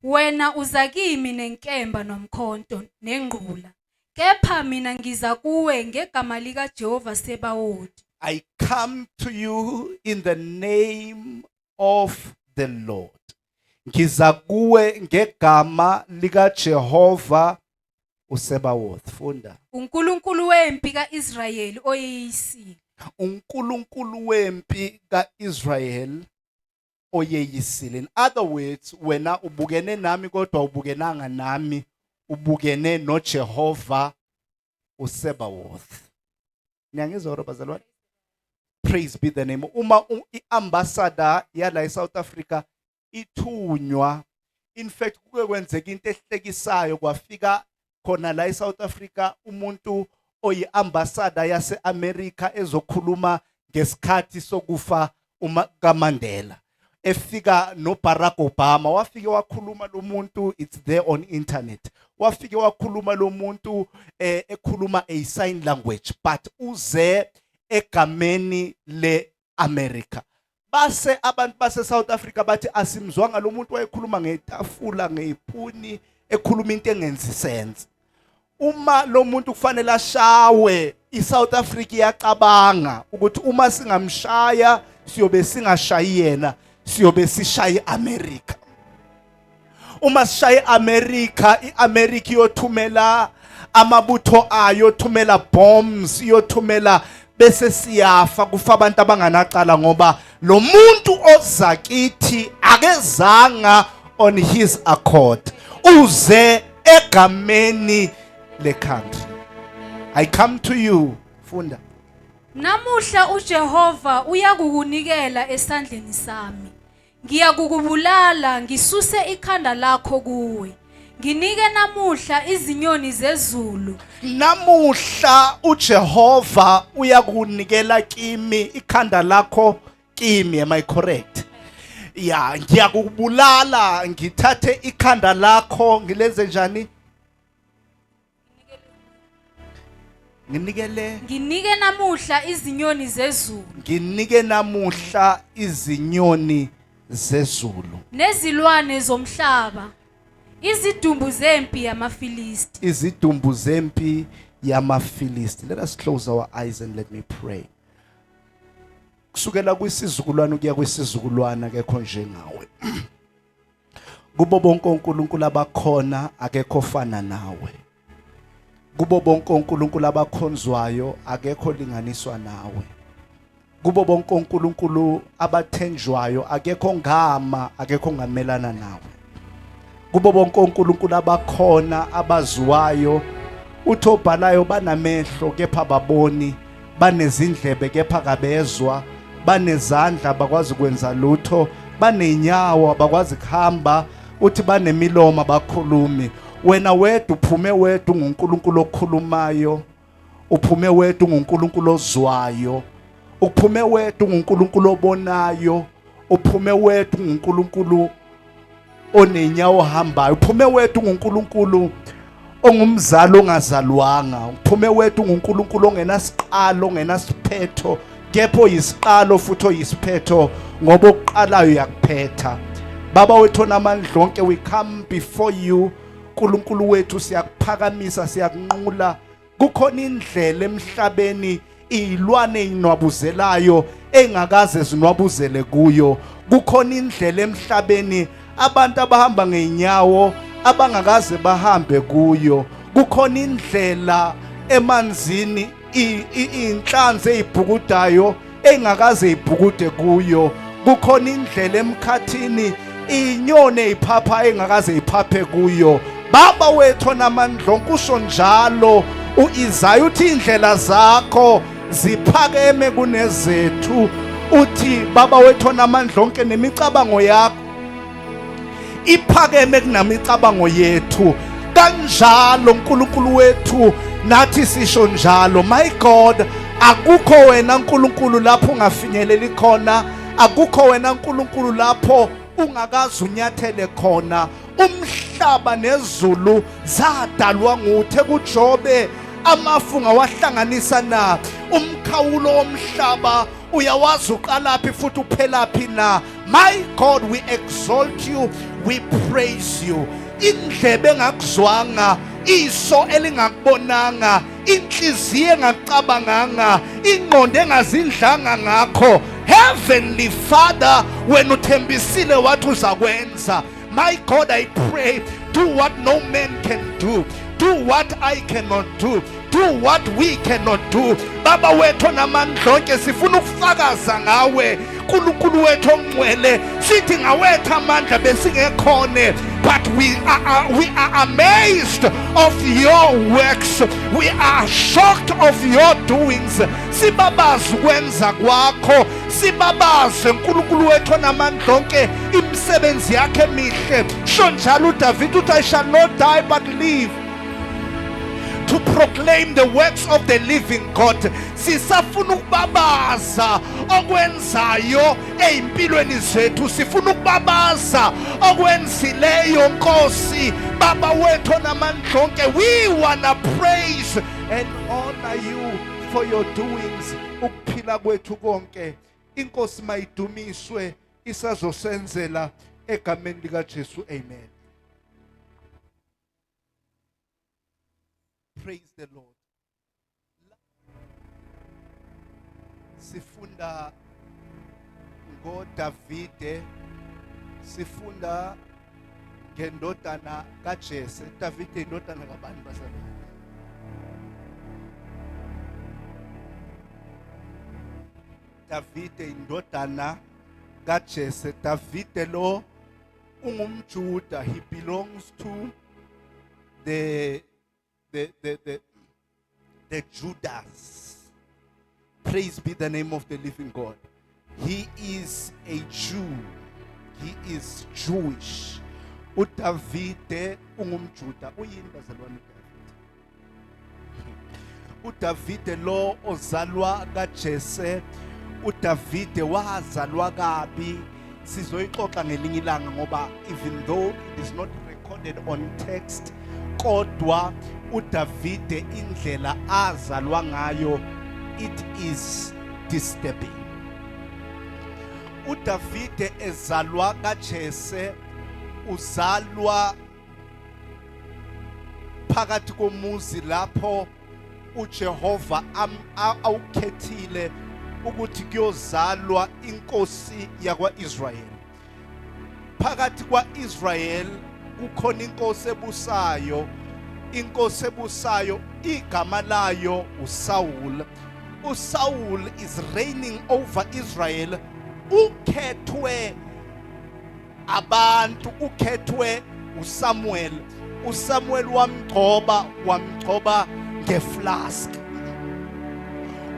Wena uza kimi nenkemba nomkhonto nengqula, kepha mina ngiza kuwe ngegama likaJehova Sebawothi. I come to you in the name of the Lord. Ngiza kuwe ngegama likaJehova uSebawoth. Funda. uNkulunkulu wempi kaIsrayeli oyeyisile. uNkulunkulu wempi kaIsrael oyeyisile. In other words, wena ubukene nami kodwa ubukenanga nami, ubukene noJehova uSebawoth. Niyangizwa bazalwane? Praise be the name. Uma iambassador yala eSouth Africa ithunywa, in fact kuke kwenzeka into ehlekisayo, kwafika khona la eSouth Africa umuntu oyiambassador yaseAmerica ezokhuluma ngesikhathi sokufa kaMandela. Efika noBarack Obama, wafike wakhuluma lo muntu, it's there on internet. Wafike wakhuluma lo muntu ekhuluma a sign language, but uze egameni leAmerica. Base abantu base South Africa bathi asimzwanga lo muntu wayekhuluma ngetafula ngephuni ekhuluma into engenzi sense. Uma lo muntu kufanele ashawe, iSouth Africa iyacabanga ukuthi uma singamshaya siyobe singashayi yena, siyobe sishaye iAmerica. Uma sishaye iAmerica, iAmerica iyothumela amabutho ayo, thumela bombs, iyothumela bese siyafa, kufa abantu abanganaqala ngoba lo muntu ozakithi akezanga on his accord, uze egameni le country. I come to you. Funda. Namuhla uJehova uyakukunikela esandleni sami. Ngiyakukubulala ngisuse ikhanda lakho kuwe. Nginike namuhla izinyoni zezulu. Namuhla uJehova uyakunikela kimi ikhanda lakho kimi. Am I correct? Yeah, ngiyakubulala ngithathe ikhanda lakho ngilenze njani? Nginike namuhla izinyoni zezulu. Nginike namuhla izinyoni zezulu. Nezilwane zomhlaba. Izidumbu zempi yamaFilisti. Izidumbu zempi yamaFilisti. Let us close our eyes and let me pray. Kusukela kwisizukulwana ukuya kwisizukulwana akekho njengawe. Kubo bonke onkulunkulu abakhona akekho ofana nawe. Kubo bonke onkulunkulu abakhonzwayo akekho linganiswa nawe. Kubo bonke onkulunkulu abathenjwayo akekho ngama, akekho ngamelana nawe. Kubo bonke onkulunkulu abakhona abaziwayo, uthi obhalayo banamehlo kepha baboni, banezindlebe kepha kabezwa, banezandla bakwazi kwenza lutho, banenyawo abakwazi kuhamba, uthi banemilomo abakhulumi. Wena wedwa uphume wedwa unguNkulunkulu okhulumayo, uphume wedwa unguNkulunkulu ozwayo, uphume wedwa unguNkulunkulu obonayo, uphume wedwa unguNkulunkulu onenyawo ohambayo, uphume wedwa unguNkulunkulu ongumzali ongazalwanga, uphume wedwa unguNkulunkulu ongenasiqalo ongenasiphetho, kepha oyisiqalo futhi oyisiphetho ngoba oqalayo yakuphetha. Baba wethu onamandla onke, we come before you. uNkulunkulu wethu siyakuphakamisa, siyakunqula. Kukhona indlela emhlabeni izilwane ezinwabuzelayo engakaze zinwabuzele kuyo. Kukhona indlela emhlabeni abantu abahamba ngeenyawo abangakaze bahambe kuyo. Kukhona indlela emanzini inhlanzi ezibhukudayo engakaze ibhukude kuyo. Kukhona indlela emkhathini inyoni eziphapha engakaze iphaphe kuyo. Baba wethu namandla onke usho njalo uIsaya uthi indlela zakho ziphakeme kunezethu. Uthi baba wethu namandla onke nemicabango yakho iphakeme kunamicabango yethu. Kanjalo uNkulunkulu wethu nathi sisho njalo. My God, akukho wena uNkulunkulu lapho ungafinyeleli khona, akukho wena uNkulunkulu lapho ungakazi unyathele khona. Umhlaba nezulu zadalwa nguthe kuJobe amafunga wahlanganisa na umkhawulo womhlaba uyawazi uqalaphi futhi uphelaphi na. My God, we exalt you, we praise you. Indlebe engakuzwanga, iso elingakubonanga, inhliziyo engakucabanganga, ingqondo engazindlanga ngakho. Heavenly Father, when uthembisile wathi uzakwenza, my God, I pray, do what no man can do. Do what I cannot do. Do what we cannot do. Baba wethu namandla onke sifuna ukufakaza ngawe. Nkulunkulu wethu ongcwele, sithi ngawethu amandla besingekhone, but we are amazed of your works. We are shocked of your doings. Sibabazi ukwenza kwakho, sibabazi Nkulunkulu wethu namandla onke imisebenzi yakhe emihle. Sho njalo uDavid uthi, I shall not die but live to proclaim the works of the living God. Sisafuna ukubabaza okwenzayo ezimpilweni zethu, sifuna ukubabaza okwenzileyo Nkosi Baba wethu namandla onke. We wanna praise and honor you for your doings. Ukuphila kwethu konke Inkosi mayidumiswe, isazosenzela egameni lika Jesu. Amen. Praise the Lord. Sifunda ngoDavide, sifunda ngendodana kaJese. Davide indodana kabani basana? Davide indodana kaJese. Davide lo ungumJuda. He belongs to the Judas. Praise be the name of the living God. He is a Jew. He is Jewish. uDavide ungumJuda. Uyini bazalwane uDavide lo ozalwa kaJese. uDavide wazalwa kabi. Sizoyixoxa ngelinye ilanga ngoba even though it is not recorded on text, kodwa uDavide indlela azalwa ngayo, it is disturbing. uDavide ezalwa kaJese, uzalwa phakathi komuzi lapho uJehova awukhethile ukuthi kuyozalwa inkosi yakwaIsrael. Phakathi kwaIsrael kukhona inkosi ebusayo. Inkosi ebusayo igama layo uSaul. uSaul is reigning over Israel. Ukhethwe abantu, ukhethwe uSamuel. uSamuel wamgcoba ngeflask.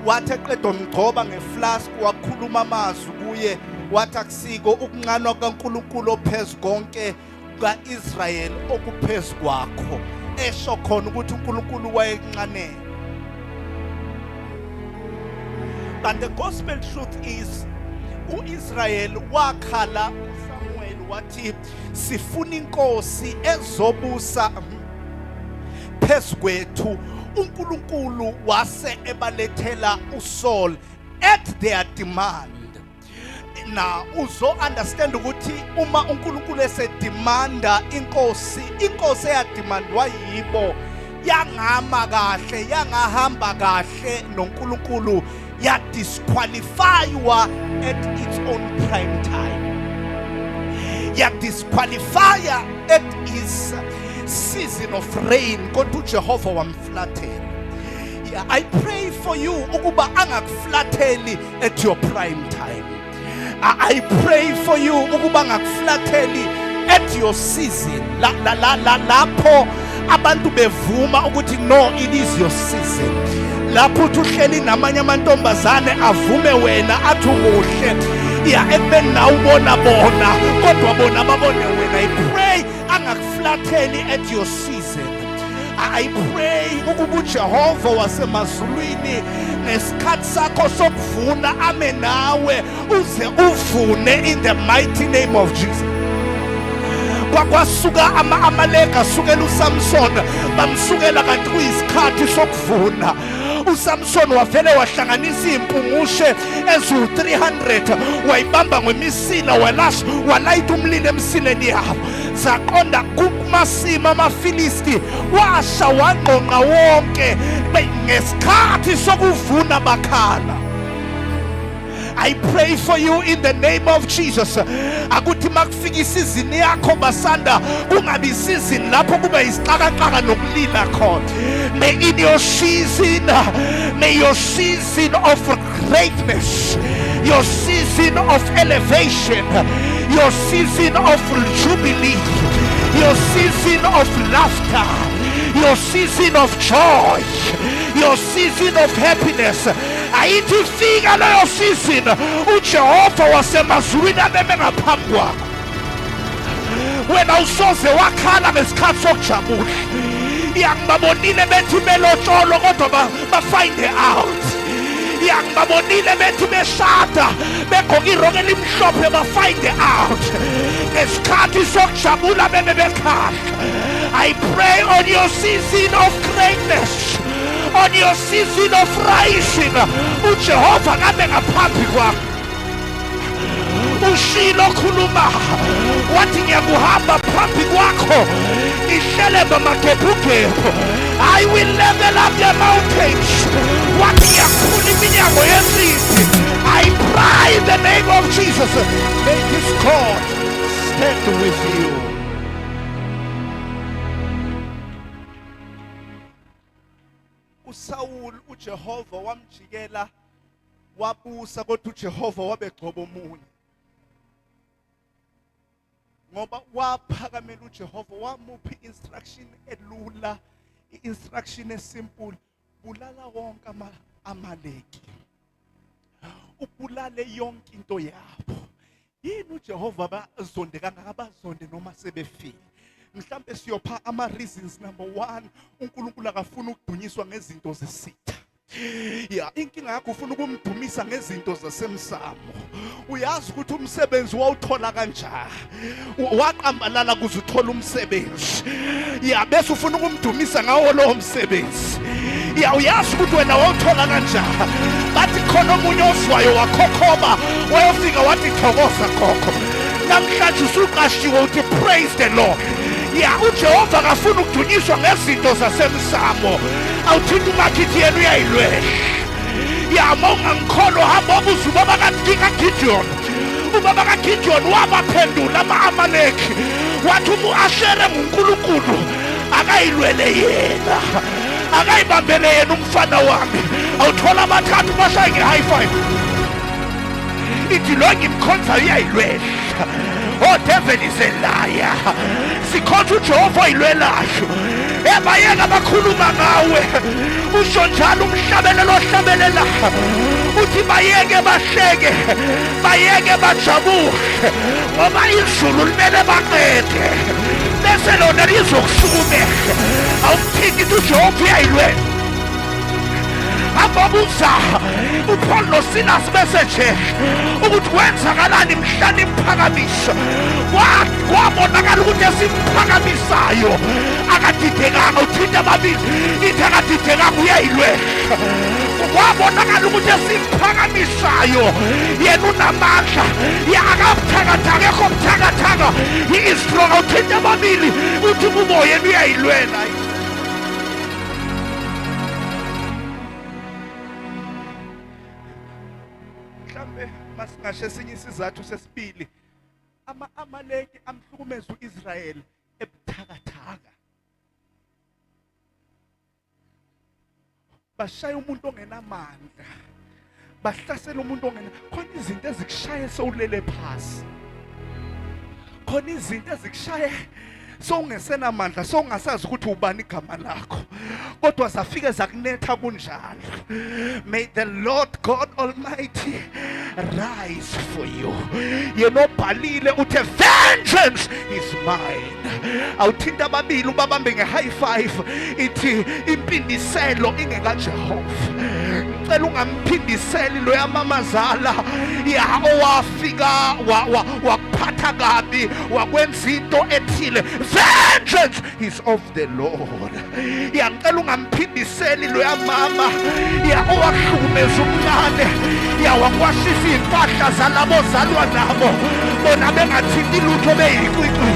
Wathi eqeda umgcoba ngeflask wakhuluma amazwi kuye, wathi akusiko ukunqanwa kaNkulunkulu ophezu konke kaIsrael okuphezu kwakho. Esho khona ukuthi uNkulunkulu wayekunqanela. But the gospel truth is, uIsrael wakhala uSamuel wathi sifuna inkosi ezobusa phezu kwethu. uNkulunkulu wase ebalethela uSaul at their demand. Now uzo understand ukuthi uma uNkulunkulu esedemanda inkosi eyademandwa yibo yangama kahle, yangahamba kahle noNkulunkulu, yadisqualifywa at its own prime time. Yadisqualifya at his season of rain. Kodwa uJehova wamflathela. Yeah, I pray for you ukuba angakuflatheli at your prime time. I pray for you ukuba angakuflatheli at your season. Lapho abantu bevuma ukuthi no, it is your season. Lapho uhleli namanye amantombazane avume wena athi umuhle. Yeah, ekubeni na ubona bona kodwa bona babone wena. I pray angakuflatheli at your season. I pray ukuba uJehova wasemazulwini ngesikhathi sakho sokuvuna ame nawe uze uvune in the mighty name of Jesus. Kwakwasuka amaleka asukela uSamson bamsukela kanti kuyisikhathi sokuvuna. uSamson wavele wahlanganisa impunmushe ezu300 wayibamba ngemisila walayita umlilo emsileni yabo zaqonda kumasima amaFilisti washa wangqonqa wonke ngesikhathi sokuvuna bakhala. I pray for you in the name of Jesus. Akuthi makufika isizini yakho basanda kungabi isizini lapho kube isixakaxaka nokulila khona. May in your season, may your season of greatness, your season of elevation, your season of jubilee, your season of laughter, your season of joy, your season of happiness. Ayithi fika leyo season uJehova wasemazulwini abeme ngaphambi kwakho. Wena usoze wakhala ngesikhathi sokujabula. Ngiyangibabonile bethi belotsholo kodwa ba-find out. Ngiyangibabonile bethi beshada begqoka iroke elimhlophe ba-find out. Ngesikhathi sokujabula bebe bekhala. I pray on your season of greatness, on your season of rising, uJehova kabe ngaphambi kwakho. Ushilo khuluma wathi ngiyakuhamba phambi kwakho ngihlele bamagebhugebhu. I will level up the mountains. Wathi ngiyakhula iminyango yezizwe. I pray in the name of Jesus, may His God stand with you. uSawuli uJehova wamjikela wabusa kodwa uJehova wabegcoba omunye ngoba waphakamela uJehova wamupha instruction elula, instruction esimple, bulala wonke amaleki, ubulale yonke into yabo. Yini uJehova bazonde kangaka bazonde noma sebefile? Mhlambe siyopha ama reasons. Number 1, uNkulunkulu akafuna ukudunyiswa ngezinto zesitha. Inkinga yakho ufuna ukumdumisa ngezinto zasemsamo. Uyazi ukuthi umsebenzi wawuthola kanjani. Waqambalala kuze uthola umsebenzi. Bese ufuna ukumdumisa ngawo lo msebenzi. Uyazi ukuthi wena wawuthola kanjani. Bathi khona omunye oswayo wakhokhoba wayofika wathi thokoza khokho. Namhlanje usuqashiwe uthi praise the Lord. uJehova akafuna ukudunyiswa ngezinto zasemsamo. Awuthini umakithi yenu uyayilwela. Monga ngikholwa hamba ubuza ubaba kaGideon. Ubaba kaGideon wabaphendula ama-Amaleki. Wathi umu-Ashere nguNkulunkulu akayilwele yena. Akayibambele yena umfana wami. Awuthola abathathu bashaye nge-high five. Ithi lo ngimkhonza uyayilwela. Oh, devil is a liar. Sikhonza uJehova oyilwelayo. Bayeka bakhuluma ngawe. Usho njalo umhlabelelo ohlabelela. Uthi bayeke bahleke. Bayeke bajabule. Ngoba izulu limele baqede. Bese lona lizokusukumela. Awuthini uJehova uyayilwela. Ababuza uPaul noSilas message ukuthi kwenzakalani mhlani imphakamisa kwabonakala ukuthi esimphakamisayo akadidekanga. Uthinta ababili ithi akadidekanga uyayilwela. Kwabonakala ukuthi esimphakamisayo yena unamandla. Akabuthakathaka ekho buthakathaka. He is strong. Uthinta ababili uthi kubo yena uyayilwela. Masingasho esinye isizathu sesibili, ama-Amaleki amhlukumeza u-Israyeli ebuthakathaka. Bashaya umuntu ongenamandla, bahlasela umuntu khona izinto ezikushaye sowulele phasi, khona izinto ezikushaye sowungesenamandla, sowungasazi ukuthi ubani igama lakho, kodwa zafike zakunetha kunjalo. May the Lord God Almighty rise for you. Yena obhalile uthi vengeance is mine. Awuthinta ababili ubabambe nge-high five ithi impindiselo ingekaJehova. Ngicela ungamphindiseli lo yamamazala ya owafika wakuphatha kabi wakwenza into ethile. Vengeance is of the Lord. Ngicela ungamphindiseli lo yamama ya owahlukumeza umncane ya wakwashisa impahla zalabo zalwa nabo bona bengathinti lutho beyiqwiqwi.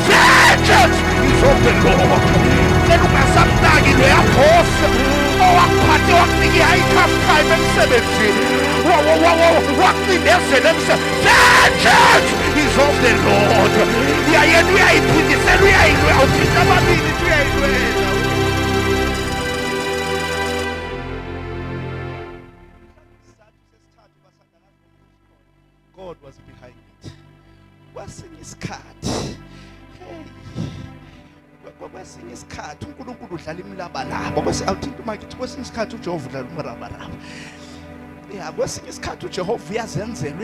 Vengeance is of the Lord. Ngicela ungasamnaki lo yabhosi owakuphathe wakunika i-tough time emsebenzini wakucindezela emsebenzini. Vengeance is of the Lord. Yena uyayiphindisela uyayilwela uthinta ababili uyayilwela. God was behind it. Kwesinye isikhathi kwesinye isikhathi uNkulunkulu udlala imlabalaba. Awuthinta makithi kwesinye isikhathi uJehova udlala umrabaraba. Kwesinye isikhathi uJehova uyazenzela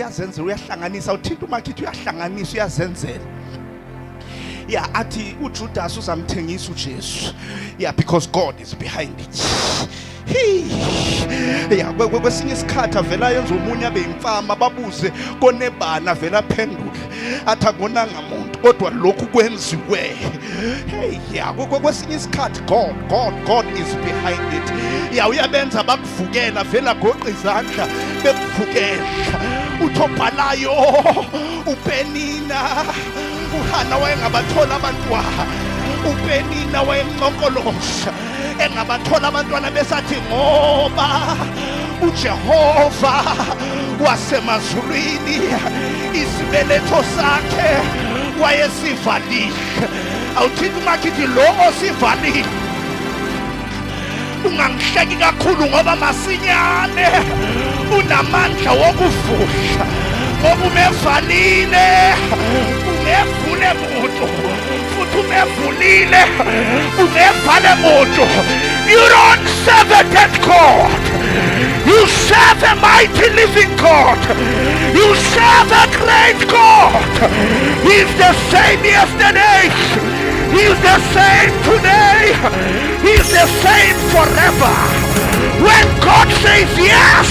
uyahlanganisa. Awuthinta makithi uyahlanganisa uyazenzela. Athi uJudas uzamthengisa uJesu. Because God is behind it. Kwesinye isikhathi avela yenza umunye abe imfama babuze konebana vela phendule athi akonanga muntu kodwa lokhu kwenziwe. Kwesinye isikhathi God is behind it. Uyabenza bakuvukela vela goqa izandla bekuvukela. Uthobhalayo uPenina uHana wayengabathola abantwana. uPenina wayenqonkolosha engabathola abantwana besathi ngoba uJehova wasemazulwini isibeletho sakhe wayesivalile. Awuthinta makithi lo osivalile ungangihleki kakhulu ngoba masinyane unamandla wokuvusha ngoba umevalile ungevule muntu futhi umevulile ungevale muntu. You don't serve a dead God, you serve a mighty living God, you serve a great God. He's the same yesterday, he's the same today, he's the same forever. When God says yes,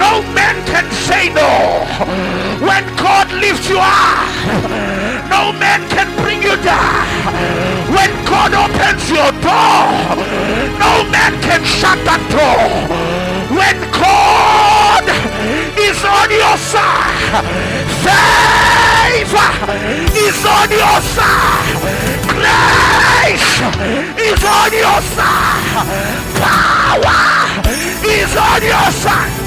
no man can say no. When God lifts you up, no man can bring you down. When God opens your door, no man can shut that door. When God is on your side, favor is on your side, grace is on your side, power is on your side.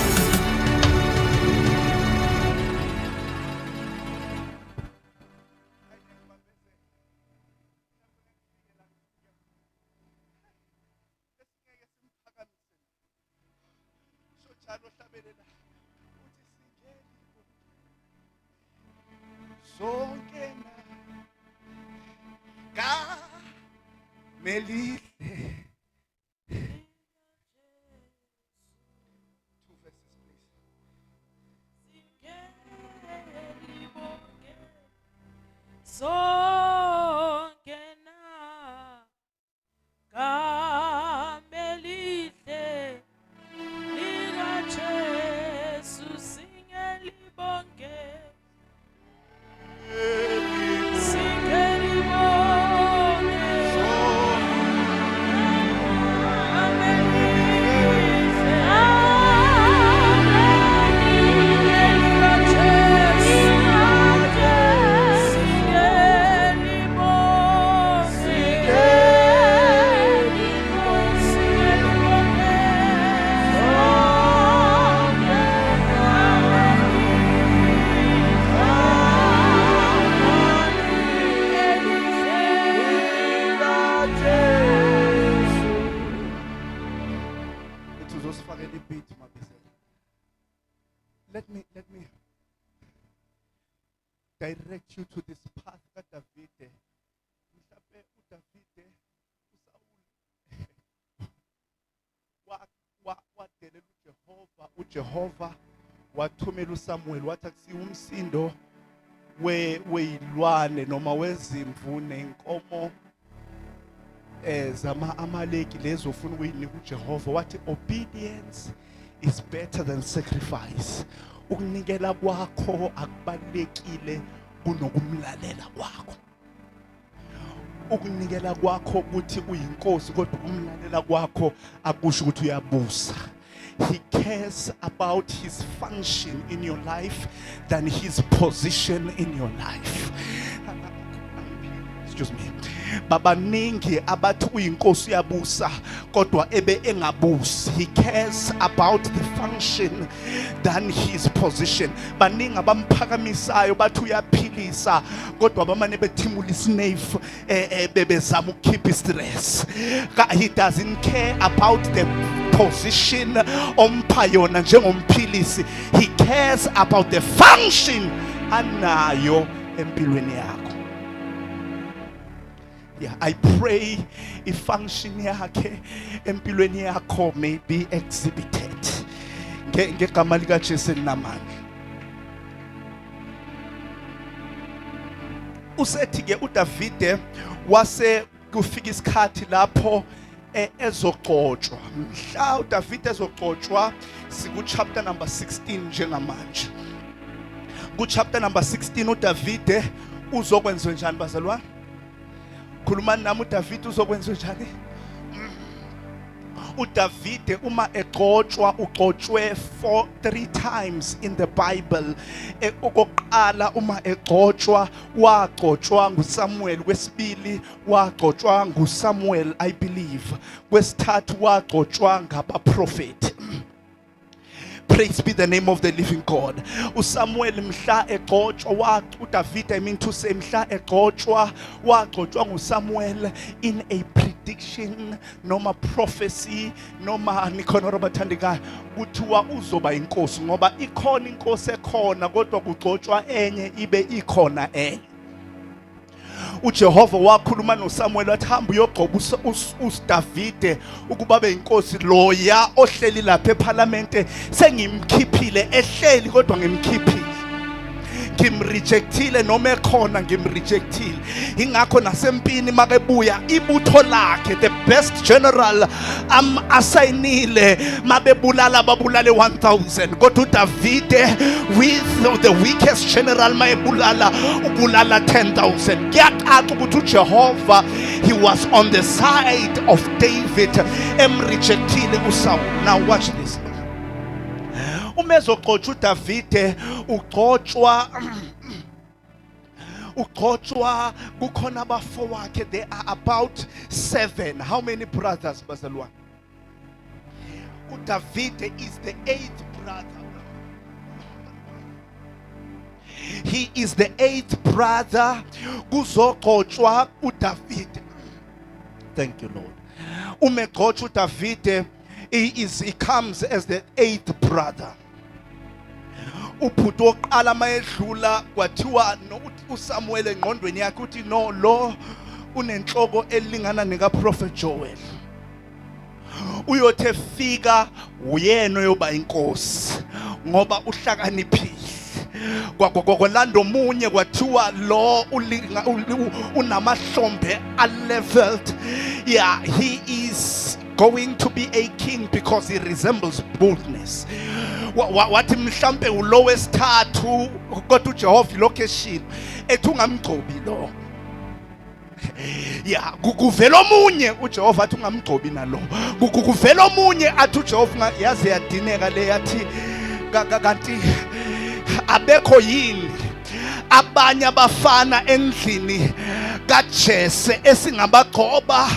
Zonke na melile. Two verses, please. Zonke na kamelile lika Jesu singelibonge. Let me direct you to this path that David uJehova wathumela uSamuel wathi akusiwe umsindo weyilwane noma wezimvu nenkomo zama amaleki lezo ufuna ukuyinika uJehova wathi obedience is better than sacrifice. Ukunikela kwakho akubalekile kunokumlalela kwakho. Ukunikela kwakho ukuthi uyinkosi kodwa umlalela kwakho akusho ukuthi uyabusa. He cares about his function in your life than his position in your life. Excuse me. Babaningi abathi uyinkosi uyabusa kodwa ebe engabusi. He cares about the function than his position. Baningi abamphakamisayo bathi uyaphilisa kodwa abamane bethimula isnefu bebezama ukukhipha stress. He doesn't care about the position ompha yona njengomphilisi. He cares about the function anayo empilweni yakho. Yeah, I pray if function yakhe empilweni yakho may be exhibited. Ngegama lika Jesu namandla. Usethi ke uDavide wase kufika isikhathi lapho ezogcotshwa. Mhla uDavide ezogcotshwa siku chapter number 16 njengamanje. Ku chapter number 16 uDavide uzokwenza njani bazalwane? Khulumani nami uDavide uzokwenza njani? uDavide uma egcotshwa ugcotshwe 3 times in the Bible. Okokuqala uma egcotshwa wagcotshwa nguSamuel, kwesibili wagcotshwa nguSamuel I believe, kwesithathu wagcotshwa ngabaprofeti. Praise be the name of the living God. uSamuel mhla egcotshwa uDavide I mean to say mhla egcotshwa wagcotshwa nguSamuel in a prediction noma prophecy noma nikhona abathandekayo kuthiwa uzoba inkosi ngoba ikhona inkosi ekhona kodwa kugcotshwa enye ibe ikhona enye. uJehova wakhuluma noSamuel wathi hamba uyogcoba uDavide ukuba abe inkosi. Loya ohleli lapha eParliament sengimkhiphile, ehleli kodwa ngimkhiphile, ngimrejectile noma ekhona ngimrejectile. Ingakho nasempini makebuya ibutho lakhe the best general asayinile mabebulala babulale 1000 kodwa uDavide with the weakest general mayebulala ubulala 10,000. Kuyacaca ukuthi uJehova he was on the side of David emrejectile uSaul. Now watch this. Umezogcotshwa uDavide ugcotshwa kukhona abafowakhe, they are about 7. How many brothers bazalwane? uDavide is the 8th brother. He is the 8th brother kuzogcotshwa uDavide. Thank you Lord. Umegcotshwa uDavide he comes as the 8th brother. Ubhuti oqala mayedlula kwathiwa uSamuel engqondweni yakhe uthi no lo unenhloko elingana neka prophet Joel. Uyothe fika uyena yoba inkosi ngoba uhlakaniphile. Kwakolando munye kwathiwa lo unamahlombe a-leveled. Yeah, he is going to be a king because he resembles boldness. Wathi mhlambe ulo wesithathu kodwa uJehova location ethi ungamgcobi lo. Yeah, kuvela omunye uJehova athi ungamgcobi nalo. Kuvela omunye athi uJehova yaze yadineka le yathi kanti abekho yini abanye abafana endlini kaJese esingabagcoba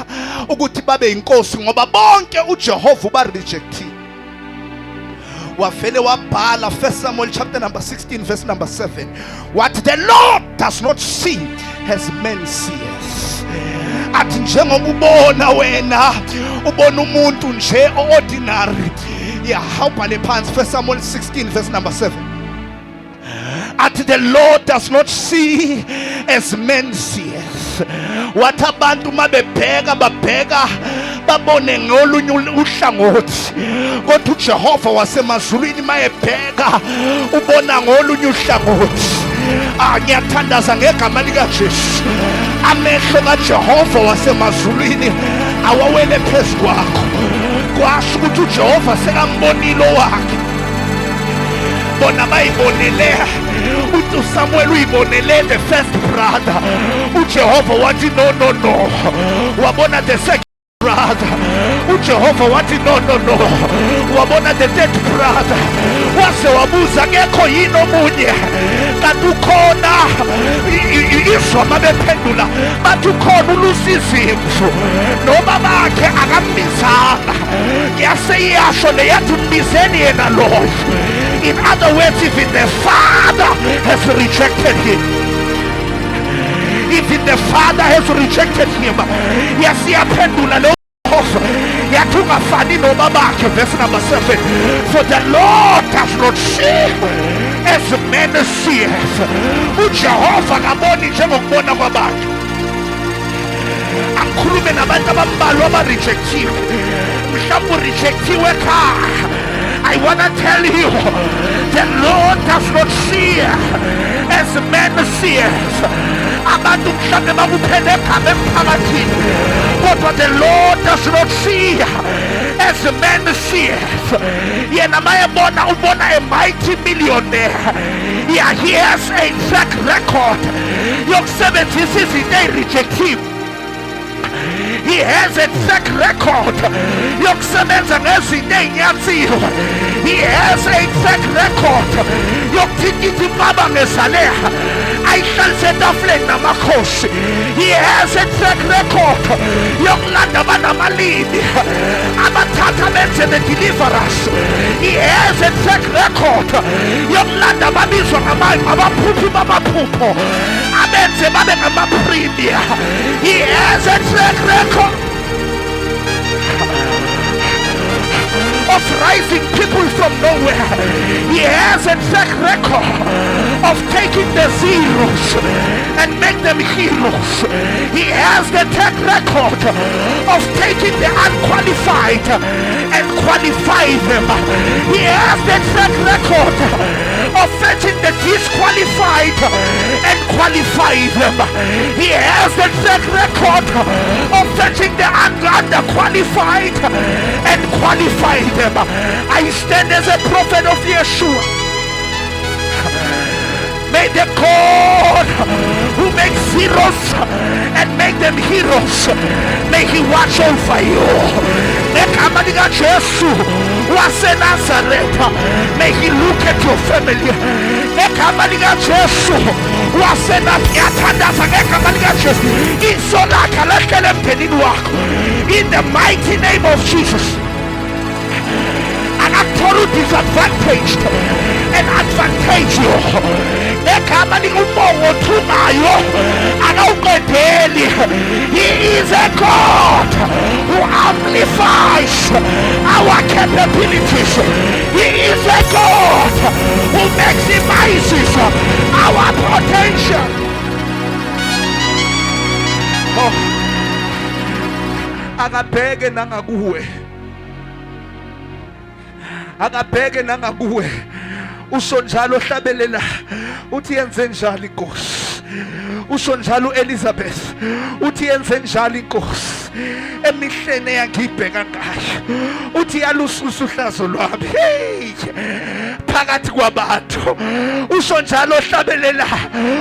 ukuthi babe inkosi ngoba bonke uJehova uba rejected. Wafele wabhala 1 Samuel chapter number 16 verse number 7. What the Lord does not see as men seeth. Athi njengoba ubona wena ubona umuntu nje ordinary. Yeah, how bale phansi 1 Samuel 16 verse number 7. At the Lord does not see as men seeth. What abantu mabebheka babheka babone ngolunye uhlangothi kodwa uJehova wasemazulwini mayebheka ubona ngolunye uhlangothi. Ngiyathandaza ngegama likaJesu. Amehlo kaJehova wasemazulwini awawele phezu kwakho. Kwasho ukuthi uJehova sekambonile owakhe. Bona bayibonele uSamuel uyibonele the first brother. uJehova wathi no. Wabona the second brother. uJehova wathi no. Wabona the third brother. Wase wabuza ngekho yini omunye kanti ukhona izwa mabephendula bathi ukhona ulusizimvu noma bakhe akambizanga. Yaseyasho leyathi mbizeni yena loyo. In other words, even the Father has rejected him. Even the Father has rejected him. Yasiyaphendula lo yathunga fani nobabakhe. Verse number 7. For the Lord does not see as man seeth. uJehova kaboni njengokubona kwabantu. Angikhulume nabantu abambalwa abarejectiwe. Mhlawumbe urejectiwe ekhaya. I want to tell you, the Lord does not see as man sees. Abantu mhlawumbe bakuphele ekhaya emphakathini, kodwa the Lord does not see as man sees. Yena mayebona ubona a mighty millionaire. Yeah, he has a track record yokusebenzisa izinto ey'rejective. He has a track record yokusebenza ngezinto ey'nyatshiwe. He has a track record yokuthinta imaba ngezaleha ayihlalise etafuleni namakhosi. He has a track record yokulanda abanamalini abathatha benze be-deliverance. He has a track record yokulanda ababizwa abaphuphi bamaphupho abenze babe ngamapremier. He has a track record of rising people from nowhere. He has a track record of taking the zeros and make them heroes. He has the track record of taking the unqualified and qualify them. He has the track record of fetching the disqualified and qualify them. He has the track record of fetching the underqualified and qualify them. I stand as a prophet of Yeshua. May the God who makes zeros and make them heroes, may he watch over you. Negama lika Jesu waseNazareth, may he look at your family. Negama lika Jesu waseNazareth, negama lika Jesu isolaka lahlele emndenini wakho. In the mighty name of Jesus. Akathola disadvantaged and advantage you. Egama likumongo othumayo akawuqedeli. He is a God who amplifies our capabilities. He is a God who maximizes our potential. Akabheke nangakuwe. Akabheke nangakuwe. Usho njalo hlabelela uthi yenze njalo inkosi. Usho njalo Elizabeth uthi yenze njalo inkosi. Emihlene yangibheka ngayo uthi yalususa uhlazo lwami phakathi kwabantu. Usho njalo hlabelela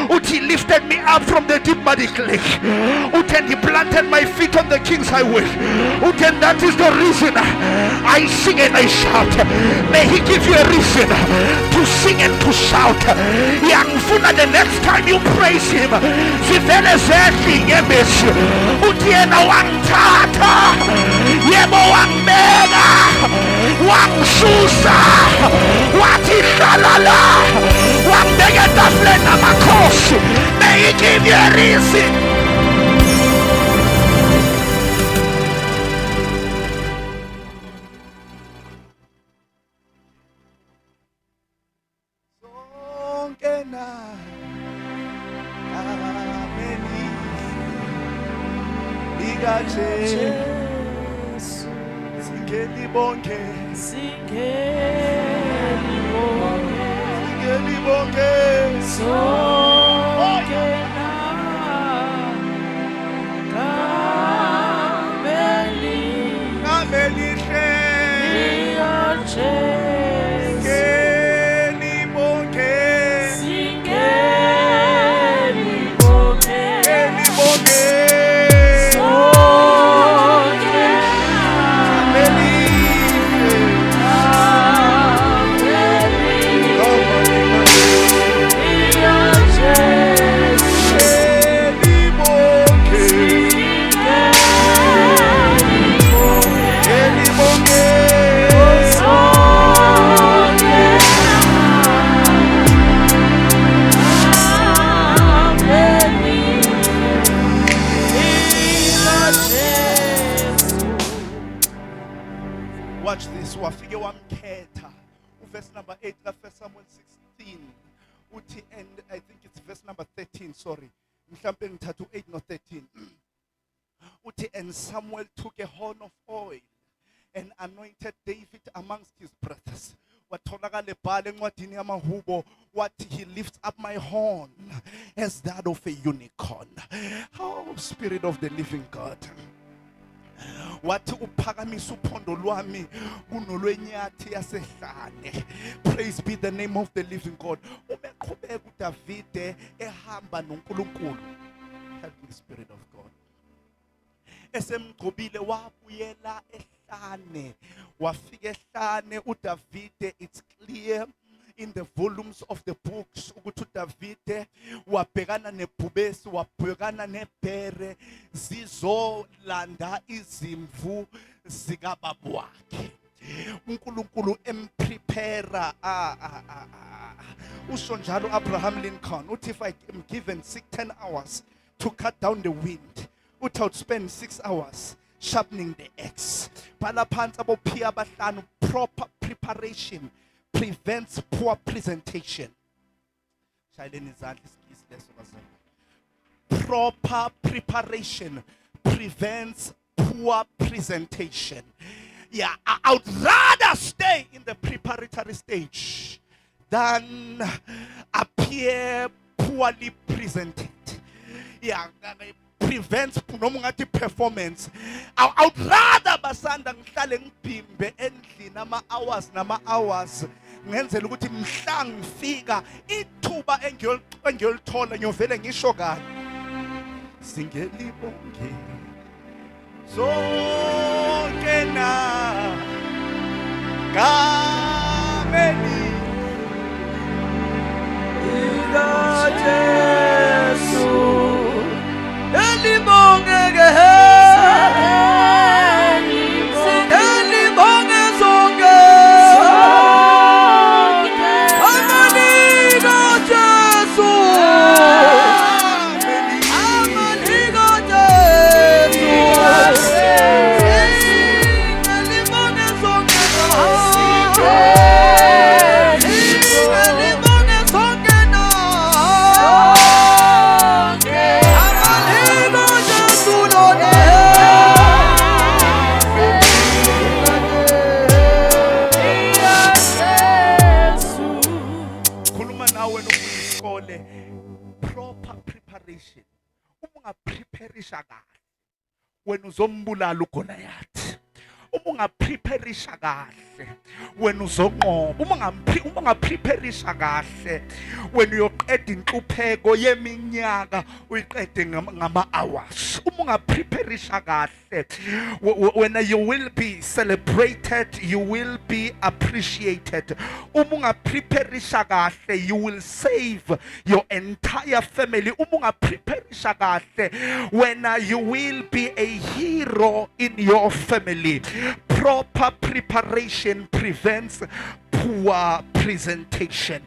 uthi lifted me up from the deep muddy clay. Uthi and he planted my feet on the king's highway. Uthi and that is the reason I sing and I shout. May he give you a reason to sing and to shout. Yangifuna the next time you praise him zivele zehle ngemesi. Uthi yena wangithatha, yebo wangibeka, wangisusa, wathi hlala la, wangibeka etafuleni namakhosi. May he give you a reason. Singeli bonke, Singeli bonke, Ngelibonge. sonke Amelihle. Ngelibonge. Ngelibonge. Watch this. Wafike wamkhetha. Verse number 8 of 1 Samuel 16. Uthi, and I think it's verse number 13, sorry. Mhlampe ngithatha 8 no 13. Uthi, and Samuel took a horn of oil and anointed David amongst his brothers. Watholakala ebhala encwadini yamahubo wathi, he lifts up my horn as that of a unicorn. Oh, Spirit of the living God. Wathi uphakamisa uphondo lwami kunolwenyathi yasehlane. Praise be the name of the living God. Umeqhubeka uDavide ehamba noNkulunkulu. Help me, Spirit of God. Esemgcobile wabuyela ehlane. Wafika ehlane uDavide, it's clear in the volumes of the books ukuthi uDavide wabhekana nebhubesi, wabhekana nebhere, zizolanda izimvu zikababa wakhe. uNkulunkulu emprepare usho njalo Abraham Lincoln uthi, if I am given 10 hours to cut down the wind, uthi I would spend 6 hours sharpening the axe. Bhala phansi abophiya abahlanu. Proper preparation prevents poor presentation. Proper preparation prevents poor presentation. Yeah, I would rather stay in the preparatory stage than appear poorly presented. Yeah, prevents performance. I would rather basanda ngihlale ngibhimbe endlini nama hours ngenzela ukuthi mhla ngifika ithuba engiyolithola ngiyovele ngisho kanye singelibonge zonke na kameni ila Jesu elibonge proper preparation. Uma ungapreparisha kahle wena uzombulala uGoliath. Uma ungapreparisha kahle wena uzonqoba. Uma ungapreparisha kahle wena uyoqeda inhlupheko yeminyaka uyiqede ngama-hours. Uma ungapreparisha kahle when you will be celebrated, you will be appreciated. Uma ungapreparisha kahle you will save your entire family. Uma ungapreparisha kahle when you will be a hero in your family. Proper preparation prevents poor presentation.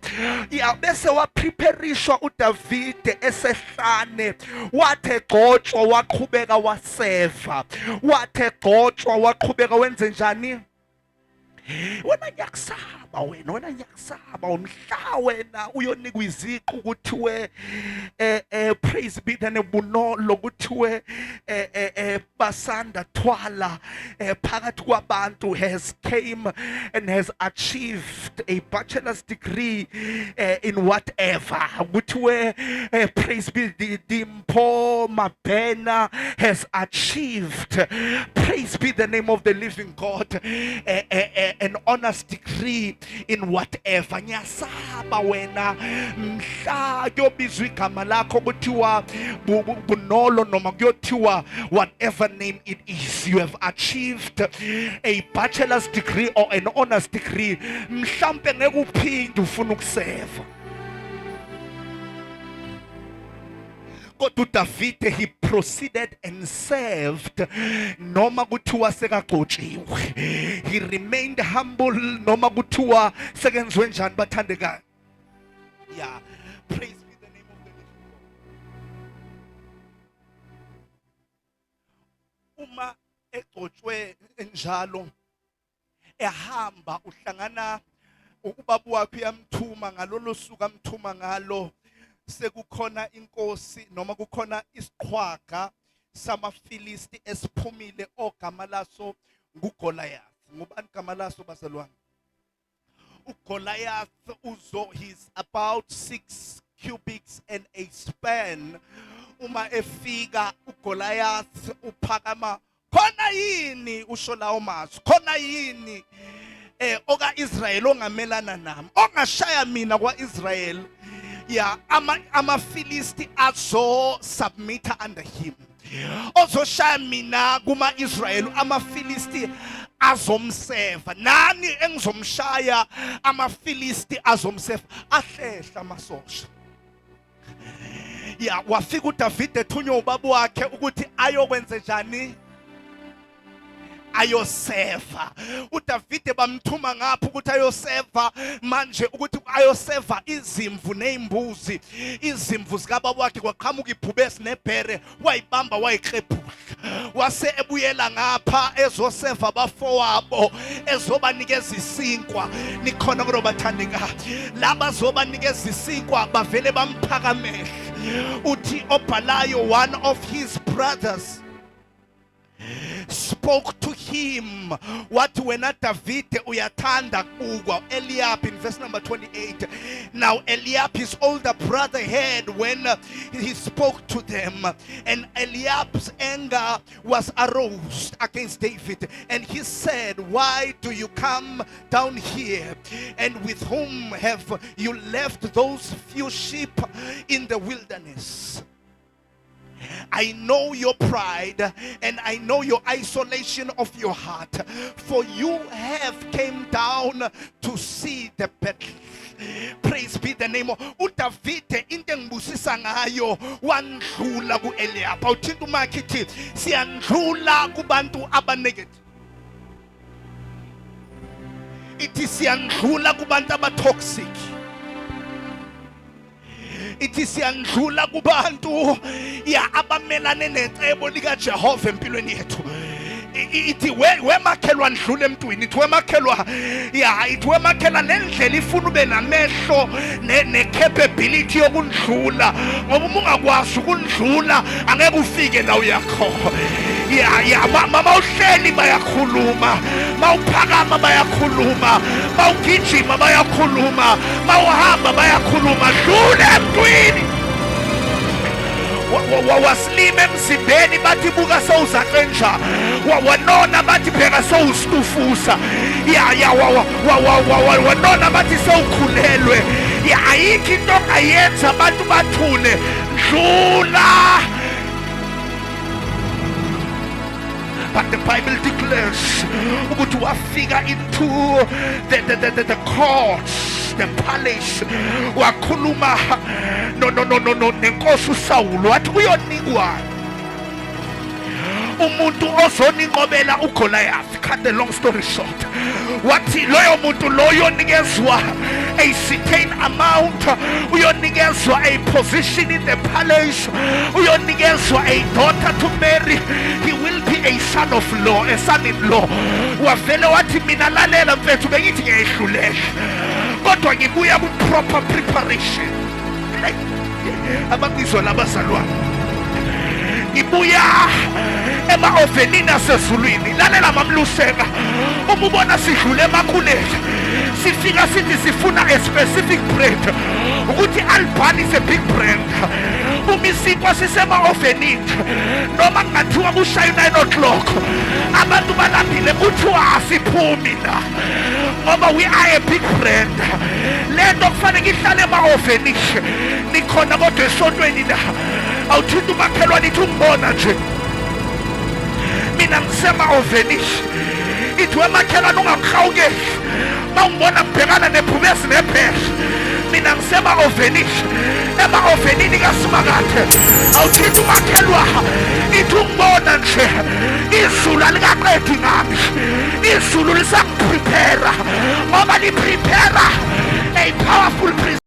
Yeah, bese wapreparishwa uDavide esehlane, wathe gqotshwa waqhubeka waseva, wathe gqotshwa waqhubeka wenze njani? Wena ngiyakusaba wena ngiyakusaba umhla wena uyonikwa iziqu ukuthi praise be the name bunolo ukuthi basanda thwala phakathi kwabantu has came and has achieved a bachelor's degree in whatever ukuthi praise be the Dimpo Mabena has achieved, praise be the name of the living God, an honors degree in whatever. Nyasaba wena mhla kuyobizwa igama lakho kuthiwa bunolo noma kuyothiwa whatever name it is, you have achieved a bachelor's degree or an honors degree, mhlambe ngeke uphinde ufuna ukuseva. David, he proceeded and served noma kuthiwa sekaxotshiwe. He remained humble noma kuthiwa sekenzwe njani bathandekayo. Yeah, praise be the name of the living God. Uma exotshwe njalo ehamba uhlangana ubabu wakhe yamthuma ngalolo suku amthuma ngalo sekukhona inkosi noma kukhona isiqhwaga samafilisti esiphumile ogama laso nguGoliath. Ngubani igama laso bazalwane? uGoliath he's about 6 cubits and a span. Uma efika uGoliath uphakama, khona yini usho lawo mazwi, khona yini oka Israel ongamelana nami, ongashaya mina kwa Israel. Yeah, ama-Filisti azo submitter under him. Ozoshaya mina kuma Israel, ama-Filisti azomseva. Nani engizomshaya ama-Filisti azomseva? Ahlehla amasosha. Yeah, wafika uDavid ethunywa ubaba wakhe ukuthi ayokwenza njani? Ayoseva. uDavid bamthuma ngapho ukuthi ayoseva manje, ukuthi ayoseva izimvu neimbuzi. Izimvu zikababa wakhe kwaqhamuka ibhubesi nebhere, wayibamba wayixephula. Wase ebuyela ngapha ezoseva abafowabo, ezobanikeza isinkwa. Nikhona kulo bathandeka laba zobanikeza isinkwa bavele bamphakamele. Uthi obhalayo, one of his brothers, spoke to him. What when David uyathanda kubukwa. Eliab in verse number 28. Now Eliab, his older brother, heard when he spoke to them, and Eliab's anger was aroused against David, and he said, why do you come down here, and with whom have you left those few sheep in the wilderness? I know your pride and I know your isolation of your heart, for you have came down to see the battle. Praise be the name of uDavid. Into engibusisa ngayo wandlula kuEliab. Awuthinta umakithi siyandlula kubantu abanegative. Ithi siyandlula kubantu abatoxic. Ithi siyandlula kubantu ya abamelane necebo lika Jehova empilweni yethu. Ithi wemakhelwa ndlule emntwini, ithi wemakhelwa ya ithi wemakhelwa nendlela ifuna ube namehlo ne-capability yokundlula, ngoba uma ungakwazi ukundlula angeke ufike la uyakho. Ya mama uhleli bayakhuluma, mawuphakama bayakhuluma, mawugijima bayakhuluma, mawuhamba bayakhuluma. Dlula emntwini. Waslima emzimbeni bathi buka sowuzakenja, wanona bathi phela sowustufusa. Ya wanona bathi sowukhulelwe. Ya ayikho into ongayenza abantu bathule. Dlula. But the Bible declares ukuthi wafika into the courts, the palace, wakhuluma nenkosi uSawulu, wathi uyonikwa umuntu ozoninqobela uGoliath. Cut the long story short, wathi loyo muntu loyo nikezwa a certain amount, uyonikezwa a position in the palace, uyonikezwa a daughter to marry. He will be a son-of-law, a son-in-law, wavele wathi mina lalela mfethu bengithi ngiyayihlulela kodwa ngibuya ku-proper preparation. Abangizwa labazalwane, ngibuya ema-ovenini asezulwini. Lalela mamluseka, uma ubona sidlule emakhuleni sifika sithi sifuna a specific brand, ukuthi Alban is a big brand. Uma isikwa sisema-ovenini noma kungathiwa kushaye 9 o'clock abantu balambile kuthiwa asiphumi la ngoba we are a big brand. Le nto kufanele ihlale ema-ovenini nikhona kodwa esontweni la awuthinta umakhelwane ithi umbona nje mina ngisema-ovenini ithi wemakhelwane ungangihawukeli ma ungibona ngibhekana nephumezi nephela. Mina ngisema-ovenini ema-ovenini kaSimakade awuthinta umakhelwa ithi ungibona nje izulu alikaqedi ngami, izulu lisangiprepara ngoba liprepara a powerful presence.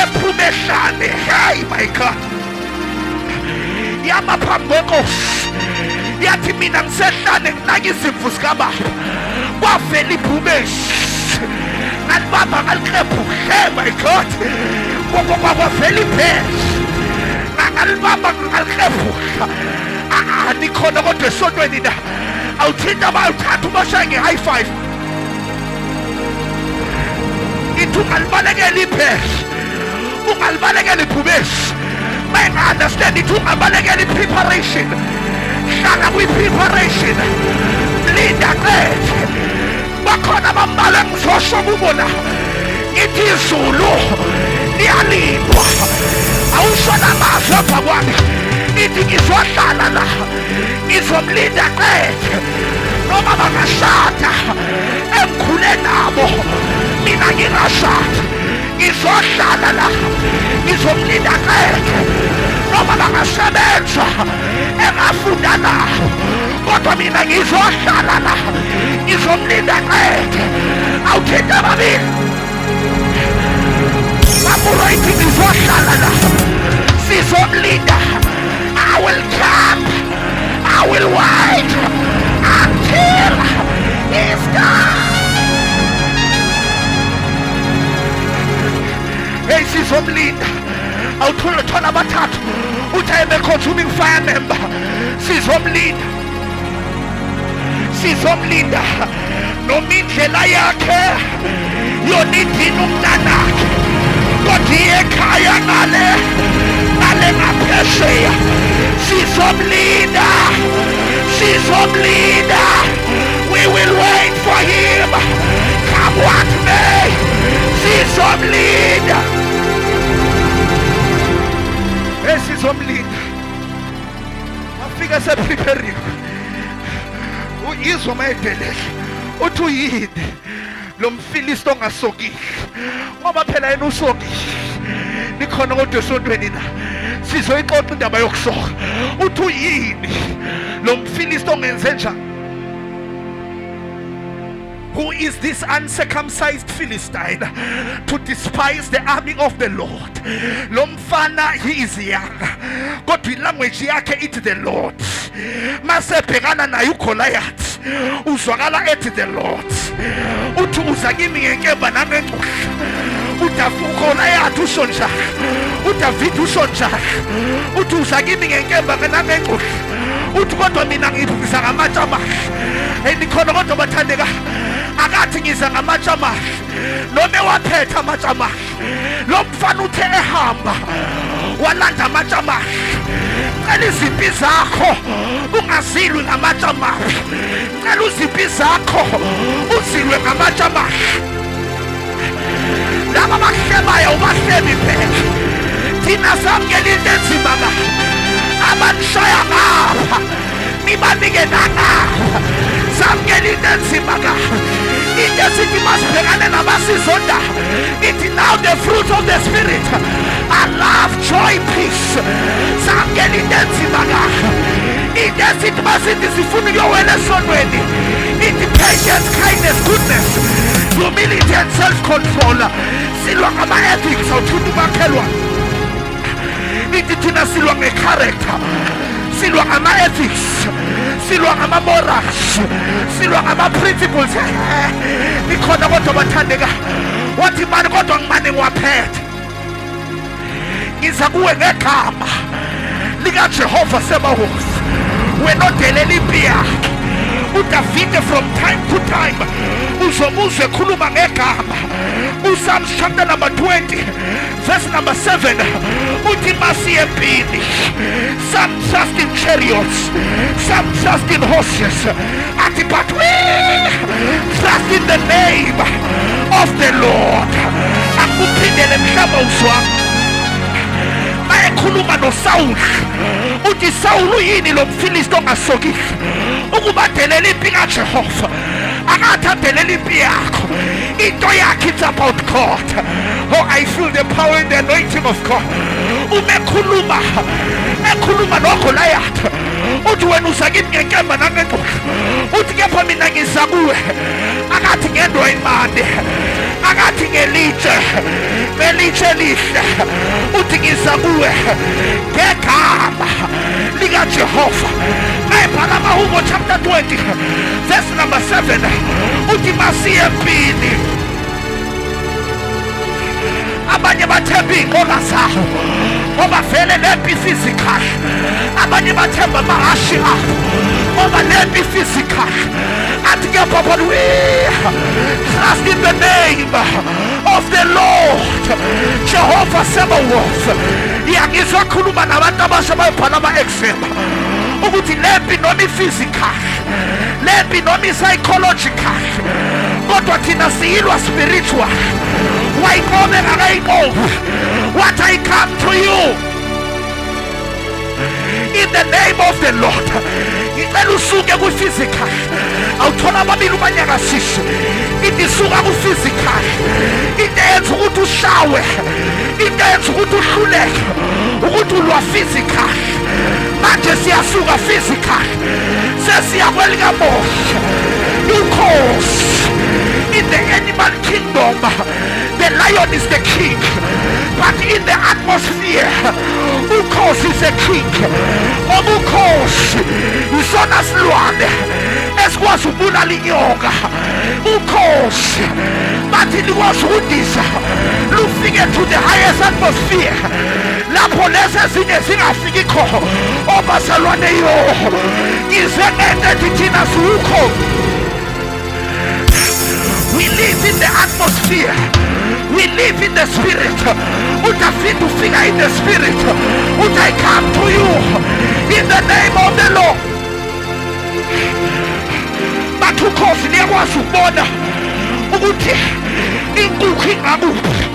Ephumeshane, hey my God, yama phambi kwenkosi yathi mina ngisehlane nginaka izimvu zikababa kwavela ibhumeshi ngalibamba ngalikhephu. Hey my God, kwavela iphesi ngalibamba ngalikhephu. Nikhona kodwa esontweni la awuthinta abayithatha ubashaye nge-high five ithi ungalibalekela iphesi, ungalibalekela ibhumeshi. Understand it, ungabalekela i-preparation. Hlala kwi-preparation, linda qede. Bakhona abambalwa ngizosho kubona ithi izulu liyalindwa. Awusho namazwi apha kwami ithi ngizohlala la ngizomlinda qede noma bangashada engikhule nabo mina ngingashada. Ngizohlala la ngizomlinda qede noma bangasebenza engafunda nawo kodwa mina ngizohlala la ngizomlinda qede. Awuthinta ababili babulo ithi ngizohlala la sizomlinda. I will camp, I will wait until he's done. Hey, sizomlinda. Awuthola abathathu uthi I'm a consuming fire member. Sizomlinda, sizomlinda noma indlela yakhe yona idina umnanakhe kodwa iyekhaya ngale ngaphesheya. Sizomlinda, sizomlinda. We will wait for him, come what may. Sizomlinda, sizomlinda. Afika seprepariwe uyizwa mayedelele uthi uyini lo mfilisti ongasokile ngoba phela yena usokile. Nikhona kodwa esontweni la sizoyixoxa indaba yokusoka. Uthi uyini lo mfilisti ongenze njani? Who is this uncircumcised Philistine to despise the army of the Lord? Lo mfana, he is young, kodwa ilanguage yakhe ithi the Lord. Masebhekana naye uGoliath uzwakala ethi the Lord. Uthi uza kimi ngenkemba nangencuhla. uGoliath usho njalo, uDavid usho njalo. Uthi uza kimi ngenkemba nangencuhla. Uthi kodwa mina ngiza ngamatshe amahle. Nikhona kodwa bathandeka akathi ngiza ngamatshe amahle noma ewaphethe amatshe amahle. Lo mfana uthe ehamba walanda amatshe amahle. Cela izimpi zakho ungazilwi ngamatshe amahle. Cela izimpi zakho uzilwe ngamatshe amahle. Laba bahlemayo ubahlebi phela. Thina samukela into enzima ngapha. Abanishaya ngapha nibanike nangapha. Samukela into enzima ngapha. Into esithi masibhekane nabasizonda ithi now the fruit of the spirit are love, joy, peace. Samukela into enzima ngapha. Into esithi masithi sifuna ukuyowela esonweni ithi patience, kindness, goodness. humility and self-control. Silwa ngama-ethics awuthunda umakhelwa. Ithi thina silwa nge-character, silwa ngama-ethics, silwa ngama-morals, silwa ngama-principles. Ikhona kodwa bathandeka wathi mani kodwa ngimane ngiwaphethe. Ngiza kuwe ngegama likaJehova Sebahoth. Wena odelela impi yakhe uDavide from time to time uzomuzwe ekhuluma ngegama. Psalms chapter number 20 verse number 7 uthi masiye empini, some trust in chariots, some trust in horses, athi but we trust in the name of the Lord. Akuphindele mhlaba uzwami ekhuluma noSaul uthi Saul uyini lo mfilisti ongasokile ukubadelela impi kaJehova. Akathadelela impi yakho, into yakhe it's about God. Oh, I feel the power and the anointing of God. Umekhuluma noGoliath uthi wena uza kimi ngenkemba nangendoda, uthi kepha mina ngiza kuwe. Akathi ngendwa imane, akathi ngelitshe elihle, uthi ngiza kuwe ngegama likaJehova. Ayibhala aMahubo chapter 20 verse number 7 uthi masiye empini. Abanye bathemba iy'nqola zawo ngoba vele lempi physical, abanye bathemba amahashi abo ngoba lempi physical. Athi kepha but we trust in the name of the Lord Jehovah Sabaoth. Ngizwa khuluma nabantu abasha bayibhala ama-exam ukuthi lempi noma i-physical, lempi noma i-psychological, kodwa thina siyilwa spiritual. Wayinqobe ngakayinqobi. What I come to you in the name of the Lord. Ngicela usuke ku-physical. Awuthola ababili umanyakasisi. Ithi suka ku-physical. Into yenza ukuthi ushawe, into yenza ukuthi uhluleke, ukuthi ulwa physical. Manje siyasuka physical sesiya kwelikamoya. Ukhozi in the animal kingdom, the lion is the king, but in the atmosphere ukhozi is a king. Ubukhozi isona silwane esikwazi ukubulala inyoka. Ukhozi bathi likwazi ukudisa lufike to the highest atmosphere lapho lezi ezinye zingafiki khona. Obasalwane yo ize ngente thina siwukhozi. We live in the atmosphere. We live in the spirit. Utafit to figure in the spirit. I come to you in the name of the Lord. But ukhozi liyakwazi ukubona ukuthi inkukhu ingakuphi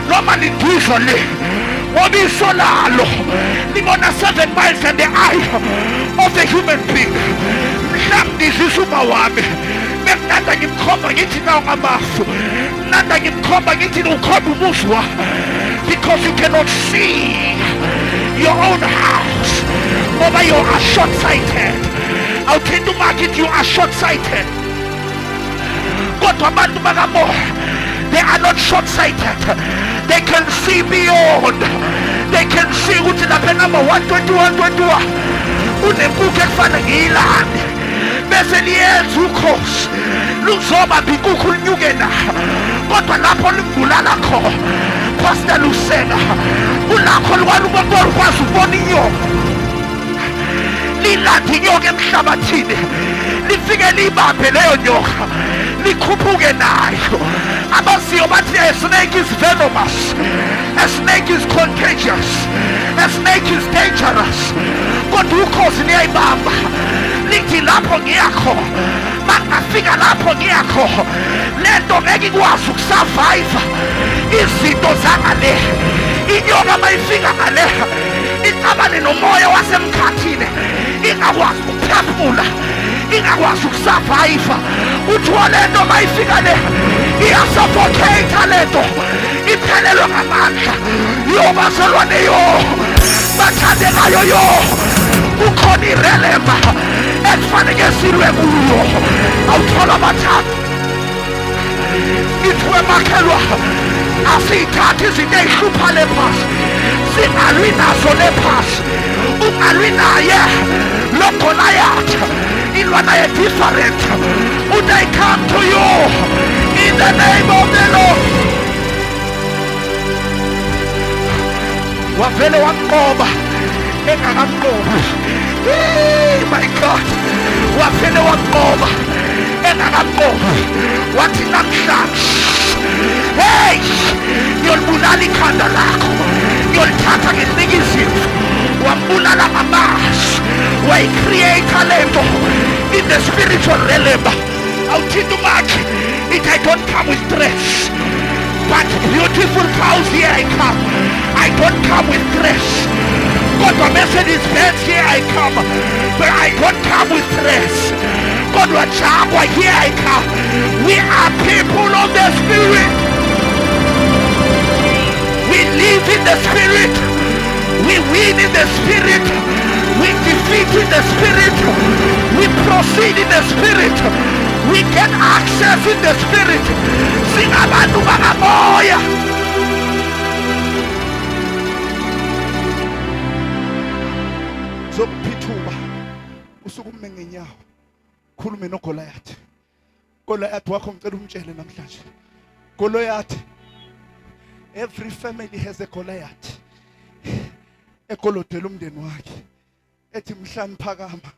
noma lidizwa le ngoba iso lalo libona 7 miles in the eye of the human being. Mhlawumdizisa uma wami nanda ngimkhomba ngithi nawo ngamafu, nanda ngimkhomba ngithi ukhomba umuzwa, because you cannot see your own house ngoba you are short-sighted. Awuthanda umakithi you are short-sighted. Kodwa abantu bakamoya, they are not short-sighted. They can see beyond. They can see ukuthi lapha number 121 unenkukhu ekufana ngiyilande bese liyenza ukhozi luzoba inkukhu linyuke na. Kodwa lapho limbulala khona Pastor Lusena ulakho lukwazi ukubona inyoka, lilanda inyoka emhlabathini, lifike libambe leyo nyoka likhuphuke nayo. Abaziyo bathi a snake is venomous, a snake is contagious, a snake is dangerous. Kodwa ukhozi liyayibamba lithi lapho ngiyakho, mangafika lapho ngiyakho lento ngeke ikwazi ukusurvive izinto zangale. Inyoka mayifika ngale icabane nomoya wasemkhathini, ingakwazi ukuphefumula, ingakwazi ukusurvive. Uthiwa lento mayifika le iyasuffocate, lento iphelelwe ngamandla. Yobasalwane yo bathandekayo yo ukhona ireleva ekufanele silwe kuyo. Awuthola bathathu ithiwe makhelwa asiyithathe izinto ey'hlupha le phasi singalwi nazo le phasi ungalwi naye lo Goliath ilwa naye different they come to you in the name of the Lord. Wavele wanqoba engakamqobi. My God, wavele wanqoba engakamqobi wathi namhlanje hey yolibulala ikhanda lakho yolithatha ngelinika izimvu wambulala ngamasi wayicreate le nto in the spiritual realm. Awuthi much it I don't come with stress, but beautiful cows here I come. I don't come with stress. God, my Mercedes Benz here I come, but I don't come with stress. God, my Jaguar here I come. We are people of the Spirit. We live in the Spirit. We win in the Spirit. We defeat in the Spirit. We proceed in the Spirit. We get access in the Spirit. Sing abantu bakamoya. Zokuphithuka usukume ngenyawo khulume noGoliath. Goliath wakho ngicela umtshele namhlanje. Goliath, every family has a Goliath. Ekolodela umndeni wakhe. Ethi mhlani phakama.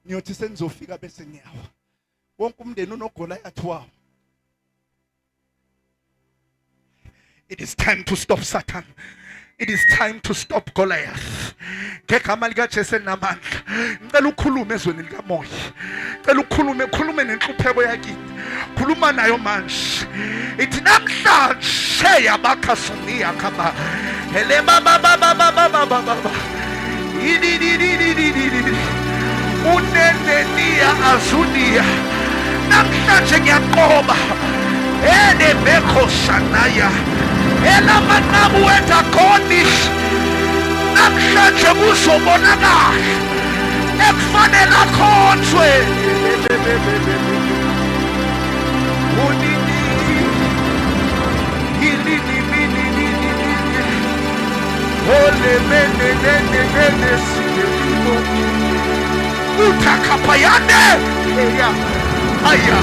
Niyothi senizofika bese nyawo. Wonke umndeni unoGoliath wawo. It is time to stop Satan. It is time to stop Goliath. Ngegama likaJesu namandla. Ngicela ukhulume ezweni likamoya. Ngicela ukhulume nenhlupheko yakini. Khuluma nayo manje. Ithi namhlanje yabakasumiya khaba. Hele baba. Unenenia azunia. Namhlanje ngiyaqoba. Bekho shanaya. Ela manabu weta konish. Namhlanje kuzobonakala ekufanele akhonzwe. Ole mene siyelimo uthakapayane aya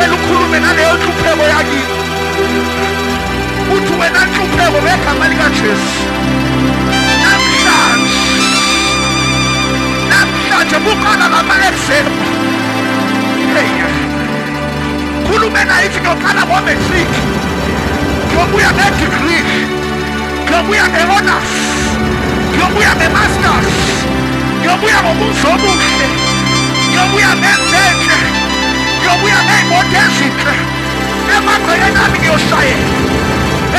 elukhulume naleyo nhlupheko yakini uthi wena nhlupheko begama likaJesu namhlanje buqala lama-exam khulume nayo ithi ngiyoqala ngo-matric ngiyobuya nge-degree ngiyobuya nge-honors ngiyobuya nge-masters ngiyobuya ngobuso obuhle ngiyobuya ngenzenhle ngiyobuya ngey'moto ezinhle emagcekeni ami ngiyoshayela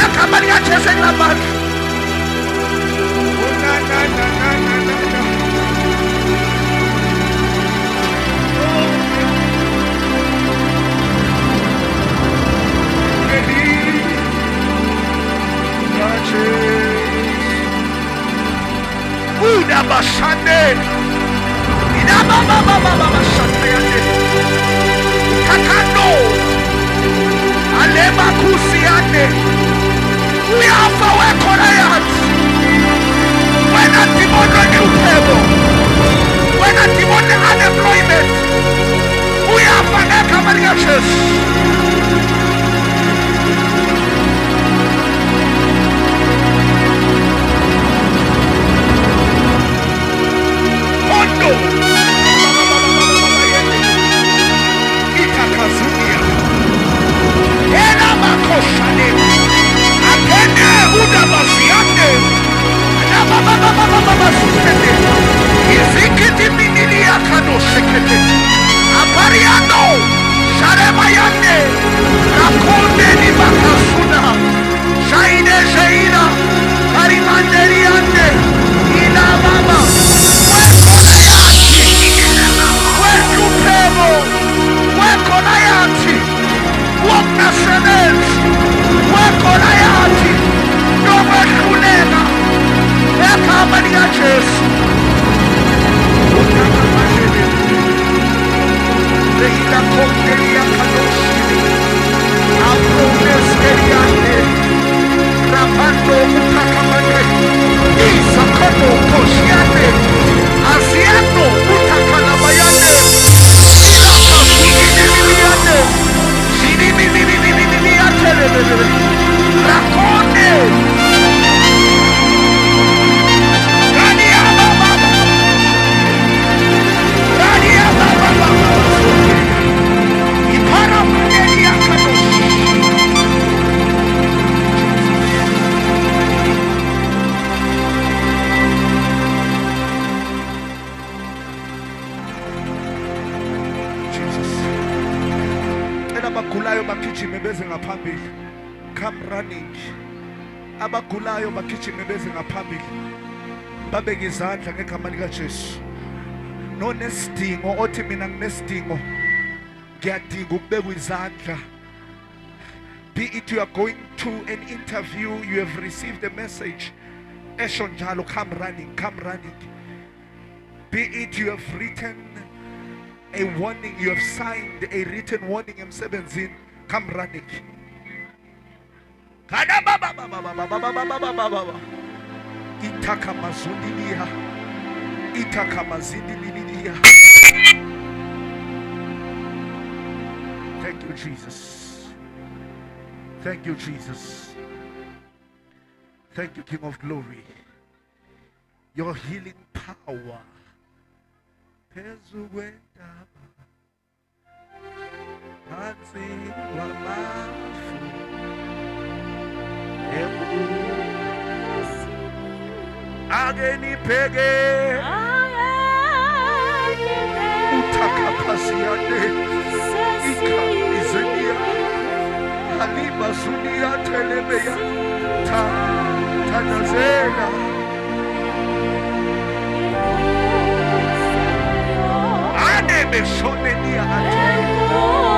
egama likaJesu elinamandla. Udabashane idabababababashatayane kakando alema kusiane uyafa wekhona yathi wena demon oneuphebo wena demon unemployment uyafa ngegama likaJesu. come running. Abagulayo bagijime beze ngaphambili. Babeke izandla ngegama lika Jesu. Nonesidingo othi mina nginesidingo. Ngiyadinga ukubeka izandla. Be it you are going to an interview, you have received a message. Esho njalo, come running, come running. Be it you have written a warning, you have signed a written warning emsebenzini, come running. Itaka mazundilia. Itaka mazindililia. Thank you, Jesus. Thank you, Jesus. Thank you, King of Glory. Your healing power. Phezu kwentaba, phansi kwamafu, ake nibheke uthakaphasiyane ikhamizeniya halibasuliya telebeya thanazela ane besoneniya ate